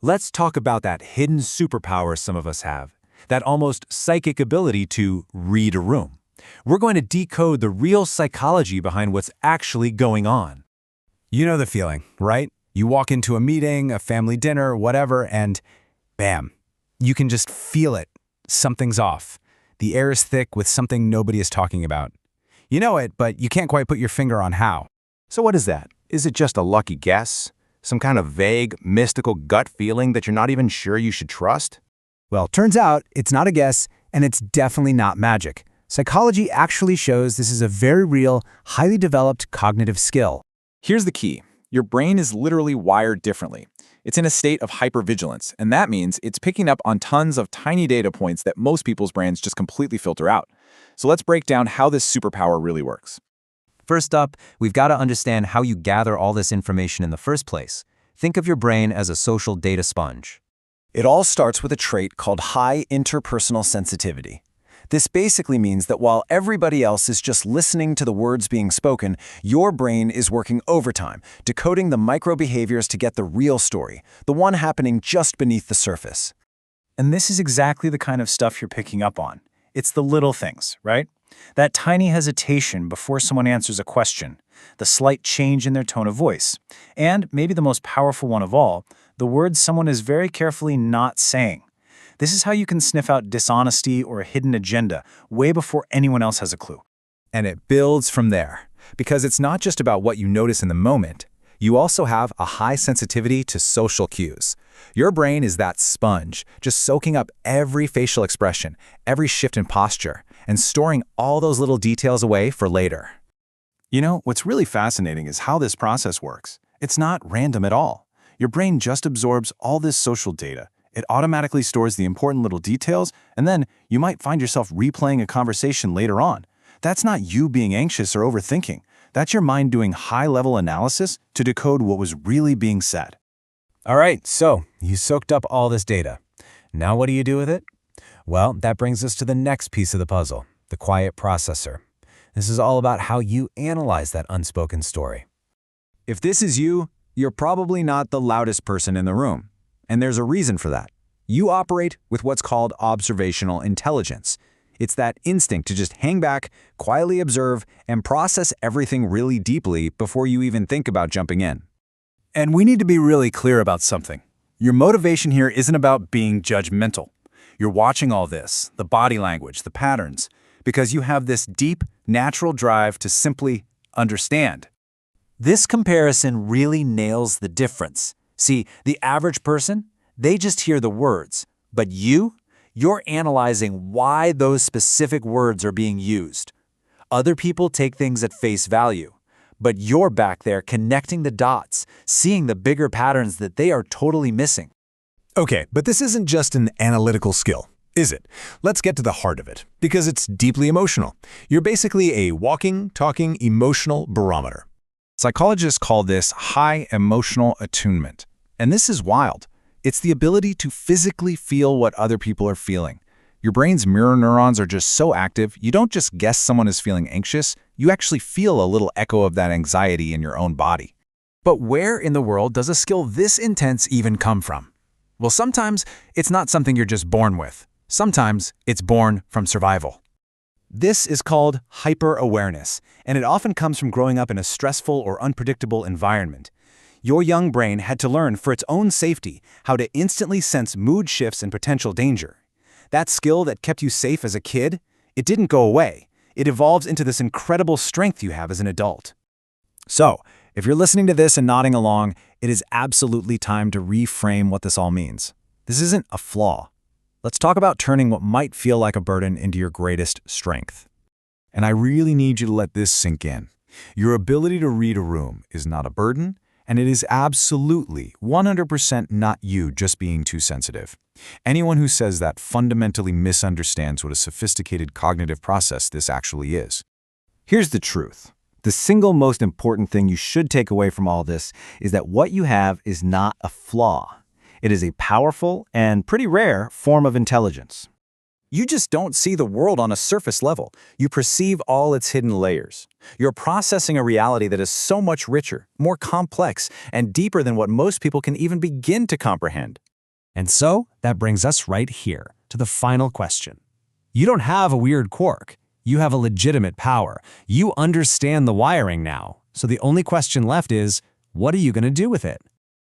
Let's talk about that hidden superpower some of us have, that almost psychic ability to read a room. We're going to decode the real psychology behind what's actually going on. You know the feeling, right? You walk into a meeting, a family dinner, whatever, and bam, you can just feel it. Something's off. The air is thick with something nobody is talking about. You know it, but you can't quite put your finger on how. So what is that? Is it just a lucky guess? Some kind of vague, mystical gut feeling that you're not even sure you should trust? Well, turns out it's not a guess, and it's definitely not magic. Psychology actually shows this is a very real, highly developed cognitive skill. Here's the key. Your brain is literally wired differently. It's in a state of hypervigilance, and that means it's picking up on tons of tiny data points that most people's brains just completely filter out. So let's break down how this superpower really works. First up, we've got to understand how you gather all this information in the first place. Think of your brain as a social data sponge. It all starts with a trait called high interpersonal sensitivity. This basically means that while everybody else is just listening to the words being spoken, your brain is working overtime, decoding the micro-behaviors to get the real story, the one happening just beneath the surface. And this is exactly the kind of stuff you're picking up on. It's the little things, right? That tiny hesitation before someone answers a question, the slight change in their tone of voice, and maybe the most powerful one of all, the words someone is very carefully not saying. This is how you can sniff out dishonesty or a hidden agenda way before anyone else has a clue. And it builds from there, because it's not just about what you notice in the moment. You also have a high sensitivity to social cues. Your brain is that sponge, just soaking up every facial expression, every shift in posture, and storing all those little details away for later. You know, what's really fascinating is how this process works. It's not random at all. Your brain just absorbs all this social data. It automatically stores the important little details, and then you might find yourself replaying a conversation later on. That's not you being anxious or overthinking. That's your mind doing high-level analysis to decode what was really being said. All right, so you soaked up all this data. Now what do you do with it? Well, that brings us to the next piece of the puzzle, the quiet processor. This is all about how you analyze that unspoken story. If this is you, you're probably not the loudest person in the room. And there's a reason for that. You operate with what's called observational intelligence. It's that instinct to just hang back, quietly observe, and process everything really deeply before you even think about jumping in. And we need to be really clear about something. Your motivation here isn't about being judgmental. You're watching all this, the body language, the patterns, because you have this deep, natural drive to simply understand. This comparison really nails the difference. See, the average person, they just hear the words, but you're analyzing why those specific words are being used. Other people take things at face value, but you're back there connecting the dots, seeing the bigger patterns that they are totally missing. Okay, but this isn't just an analytical skill, is it? Let's get to the heart of it, because it's deeply emotional. You're basically a walking, talking, emotional barometer. Psychologists call this high emotional attunement. And this is wild. It's the ability to physically feel what other people are feeling. Your brain's mirror neurons are just so active, you don't just guess someone is feeling anxious, you actually feel a little echo of that anxiety in your own body. But where in the world does a skill this intense even come from? Well, sometimes it's not something you're just born with. Sometimes it's born from survival. This is called hyper-awareness, and it often comes from growing up in a stressful or unpredictable environment. Your young brain had to learn for its own safety how to instantly sense mood shifts and potential danger. That skill that kept you safe as a kid, it didn't go away. It evolves into this incredible strength you have as an adult. So, if you're listening to this and nodding along, it is absolutely time to reframe what this all means. This isn't a flaw. Let's talk about turning what might feel like a burden into your greatest strength. And I really need you to let this sink in. Your ability to read a room is not a burden, and it is absolutely 100% not you just being too sensitive. Anyone who says that fundamentally misunderstands what a sophisticated cognitive process this actually is. Here's the truth. The single most important thing you should take away from all this is that what you have is not a flaw. It is a powerful and pretty rare form of intelligence. You just don't see the world on a surface level. You perceive all its hidden layers. You're processing a reality that is so much richer, more complex, and deeper than what most people can even begin to comprehend. And so, that brings us right here to the final question. You don't have a weird quirk. You have a legitimate power. You understand the wiring now. So the only question left is, what are you going to do with it?